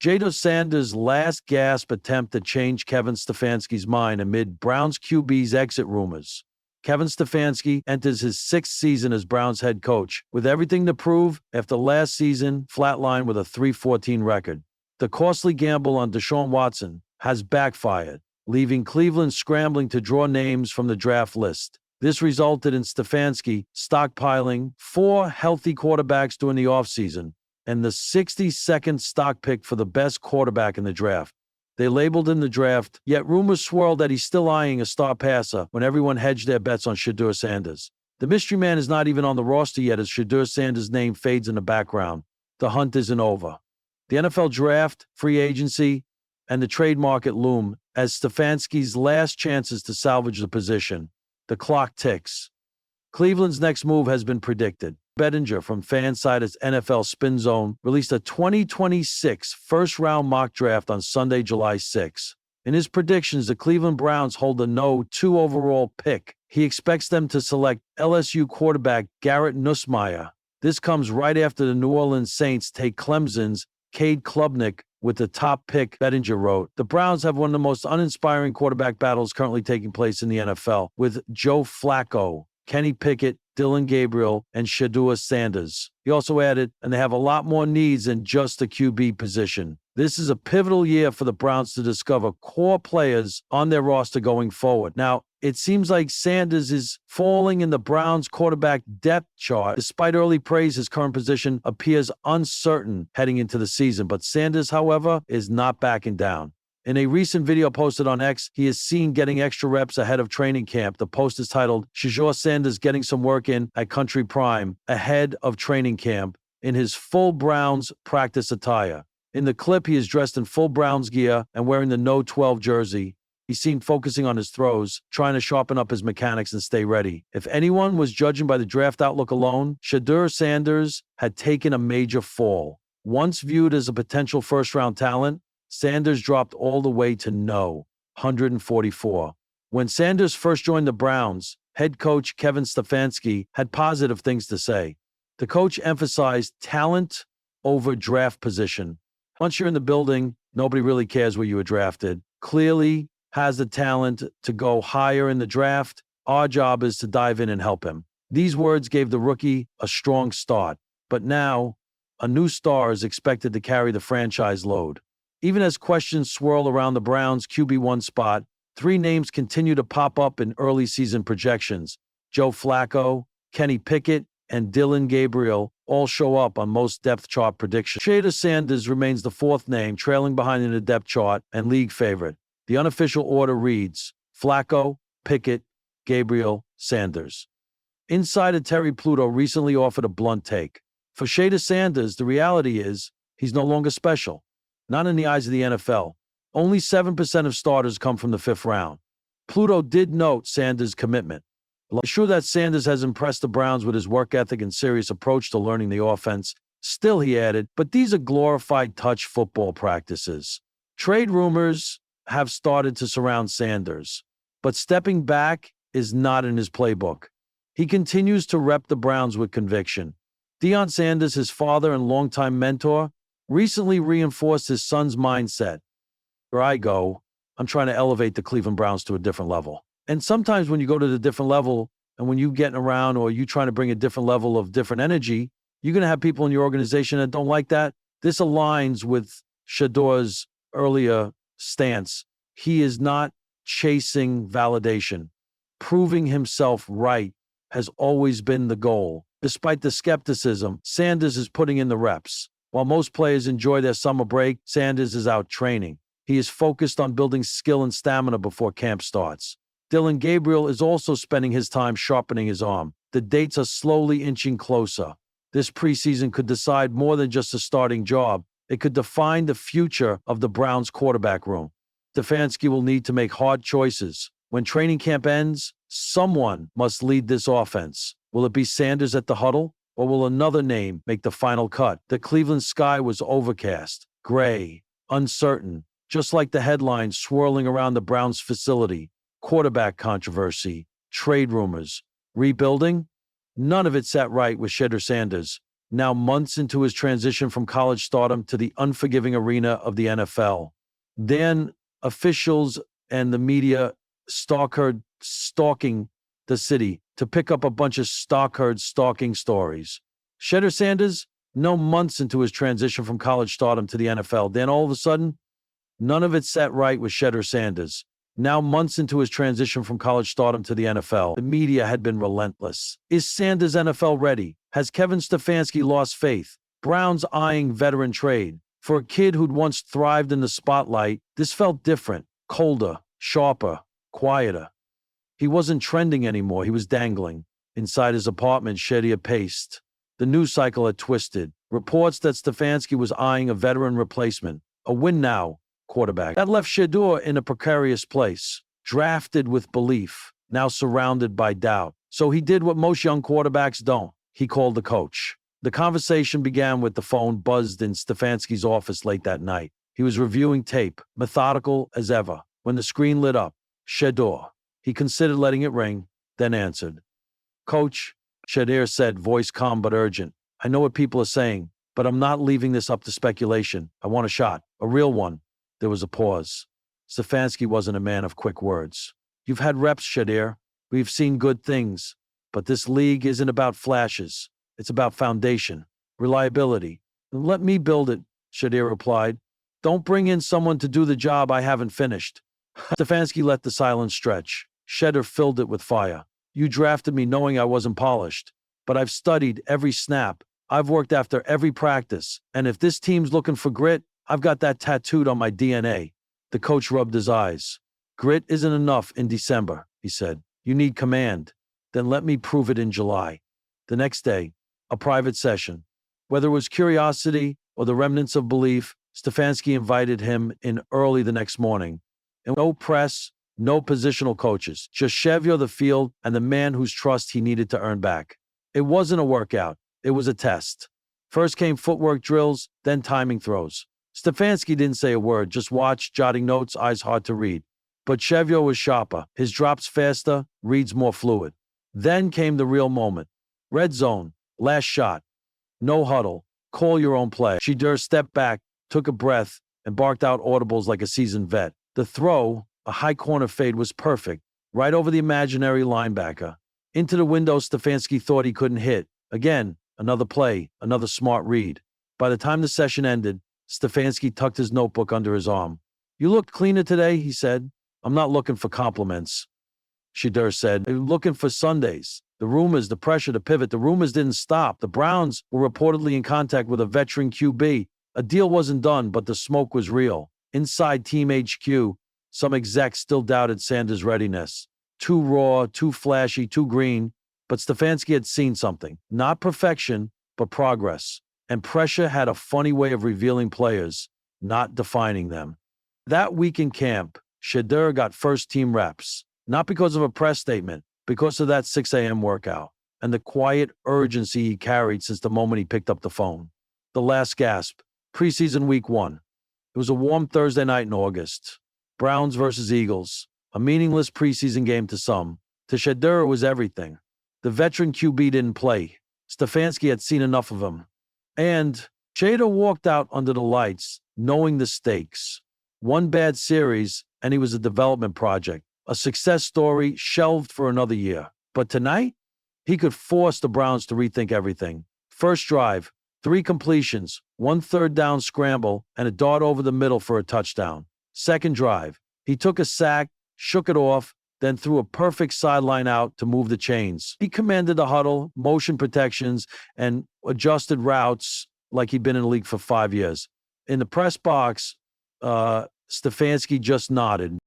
Shedeur Sanders' last gasp attempt to change Kevin Stefanski's mind amid Browns QB's exit rumors. Kevin Stefanski enters his sixth season as Browns head coach, with everything to prove after last season flatlined with a 3-14 record. The costly gamble on Deshaun Watson has backfired, leaving Cleveland scrambling to draw names from the draft list. This resulted in Stefanski stockpiling 4 healthy quarterbacks during the offseason and the 62nd stock pick for the best quarterback in the draft. They labeled him the draft, yet rumors swirled that he's still eyeing a star passer when everyone hedged their bets on Shedeur Sanders. The mystery man is not even on the roster yet as Shedeur Sanders' name fades in the background. The hunt isn't over. The NFL draft, free agency, and the trade market loom as Stefanski's last chances to salvage the position. The clock ticks. Cleveland's next move has been predicted. Bettinger from Fansided's NFL Spin Zone released a 2026 first-round mock draft on Sunday, July 6. In his predictions, the Cleveland Browns hold the no 2 overall pick. He expects them to select LSU quarterback Garrett Nussmeier. This comes right after the New Orleans Saints take Clemson's Cade Klubnik with the top pick. Bettinger wrote, "The Browns have one of the most uninspiring quarterback battles currently taking place in the NFL, with Joe Flacco, Kenny Pickett, Dillon Gabriel, and Shedeur Sanders." He also added, "And they have a lot more needs than just the QB position. This is a pivotal year for the Browns to discover core players on their roster going forward." Now, it seems like Sanders is falling in the Browns quarterback depth chart. Despite early praise, his current position appears uncertain heading into the season. But Sanders, however, is not backing down. In a recent video posted on X, he is seen getting extra reps ahead of training camp. The post is titled, "Shedeur Sanders getting some work in at Country Prime ahead of training camp," in his full Browns practice attire. In the clip, he is dressed in full Browns gear and wearing the No 12 jersey. He's seen focusing on his throws, trying to sharpen up his mechanics and stay ready. If anyone was judging by the draft outlook alone, Shedeur Sanders had taken a major fall. Once viewed as a potential first-round talent, Sanders dropped all the way to no, 144. When Sanders first joined the Browns, head coach Kevin Stefanski had positive things to say. The coach emphasized talent over draft position. Once you're in the building, nobody really cares where you were drafted. Clearly has the talent to go higher in the draft. Our job is to dive in and help him. These words gave the rookie a strong start. But now, a new star is expected to carry the franchise load. Even as questions swirl around the Browns' QB1 spot, 3 names continue to pop up in early season projections. Joe Flacco, Kenny Pickett, and Dillon Gabriel all show up on most depth chart predictions. Shedeur Sanders remains the 4th name, trailing behind in the depth chart and league favorite. The unofficial order reads Flacco, Pickett, Gabriel, Sanders. Insider Terry Pluto recently offered a blunt take. For Shedeur Sanders, the reality is he's no longer special. Not in the eyes of the NFL. Only 7% of starters come from the 5th round. Pluto did note Sanders' commitment. I'm sure that Sanders has impressed the Browns with his work ethic and serious approach to learning the offense. Still, he added, but these are glorified touch football practices. Trade rumors have started to surround Sanders, but stepping back is not in his playbook. He continues to rep the Browns with conviction. Deion Sanders, his father and longtime mentor, recently reinforced his son's mindset. Where I go, I'm trying to elevate the Cleveland Browns to a different level. And sometimes when you go to the different level and when you're getting around or you're trying to bring a different level of different energy, you're going to have people in your organization that don't like that. This aligns with Shedeur's earlier stance. He is not chasing validation. Proving himself right has always been the goal. Despite the skepticism, Sanders is putting in the reps. While most players enjoy their summer break, Sanders is out training. He is focused on building skill and stamina before camp starts. Dillon Gabriel is also spending his time sharpening his arm. The dates are slowly inching closer. This preseason could decide more than just a starting job. It could define the future of the Browns quarterback room. Stefanski will need to make hard choices. When training camp ends, someone must lead this offense. Will it be Sanders at the huddle? Or will another name make the final cut? The Cleveland sky was overcast, gray, uncertain, just like the headlines swirling around the Browns facility. Quarterback controversy, trade rumors, rebuilding. None of it sat right with Shedeur Sanders. now months into his transition from college stardom to the unforgiving arena of the NFL. Then officials and the media stalking the city to pick up a bunch of stalking stories. Shedeur Sanders, no months into his transition from college stardom to the NFL. Then all of a sudden, none of it sat right with Shedeur Sanders. Now months into his transition from college stardom to the NFL, the media had been relentless. Is Sanders NFL ready? Has Kevin Stefanski lost faith? Browns eyeing veteran trade. For a kid who'd once thrived in the spotlight, this felt different, colder, sharper, quieter. He wasn't trending anymore, he was dangling. Inside his apartment, Shedeur paced. The news cycle had twisted. Reports that Stefanski was eyeing a veteran replacement, a win-now quarterback. That left Shedeur in a precarious place, drafted with belief, now surrounded by doubt. So he did what most young quarterbacks don't. He called the coach. The conversation began with the phone buzzed in Stefanski's office late that night. He was reviewing tape, methodical as ever. When the screen lit up, Shedeur. He considered letting it ring, then answered. "Coach," Shedeur said, voice calm but urgent, "I know what people are saying, but I'm not leaving this up to speculation. I want a shot, a real one." There was a pause. Stefanski wasn't a man of quick words. "You've had reps, Shedeur. We've seen good things. But this league isn't about flashes. It's about foundation, reliability. Let me build it," Shedeur replied. "Don't bring in someone to do the job I haven't finished." Stefanski let the silence stretch. Shedeur filled it with fire. "You drafted me knowing I wasn't polished. But I've studied every snap. I've worked after every practice. And if this team's looking for grit, I've got that tattooed on my DNA." The coach rubbed his eyes. "Grit isn't enough in December," he said. "You need command. Then let me prove it in July." The next day, a private session. Whether it was curiosity or the remnants of belief, Stefanski invited him in early the next morning. And no press, no positional coaches, just Shedeur the field and the man whose trust he needed to earn back. It wasn't a workout, it was a test. First came footwork drills, then timing throws. Stefanski didn't say a word, just watched, jotting notes, eyes hard to read. But Shedeur was sharper, his drops faster, reads more fluid. Then came the real moment. Red zone, last shot. No huddle, call your own play. Shedeur stepped back, took a breath, and barked out audibles like a seasoned vet. The throw, a high corner fade, was perfect, right over the imaginary linebacker. Into the window Stefanski thought he couldn't hit. Again, another play, another smart read. By the time the session ended, Stefanski tucked his notebook under his arm. "You looked cleaner today," he said. "I'm not looking for compliments," Shedeur said. "I'm looking for Sundays. The rumors, the pressure to pivot, the rumors didn't stop. The Browns were reportedly in contact with a veteran QB. A deal wasn't done, but the smoke was real. Inside Team HQ, some execs still doubted Sanders' readiness. Too raw, too flashy, too green. But Stefanski had seen something. Not perfection, but progress. And pressure had a funny way of revealing players, not defining them. That week in camp, Shedeur got first-team reps. Not because of a press statement, because of that 6 a.m. workout and the quiet urgency he carried since the moment he picked up the phone. The last gasp, preseason week 1. It was a warm Thursday night in August. Browns versus Eagles, a meaningless preseason game to some. To Shedeur, it was everything. The veteran QB didn't play. Stefanski had seen enough of him. And Shedeur walked out under the lights, knowing the stakes. One bad series, and he was a development project. A success story shelved for another year. But tonight, he could force the Browns to rethink everything. First drive, 3 completions, 1 third-down scramble, and a dart over the middle for a touchdown. Second drive, he took a sack, shook it off, then threw a perfect sideline out to move the chains. He commanded the huddle, motion protections, and adjusted routes like he'd been in the league for 5 years. In the press box, Stefanski just nodded.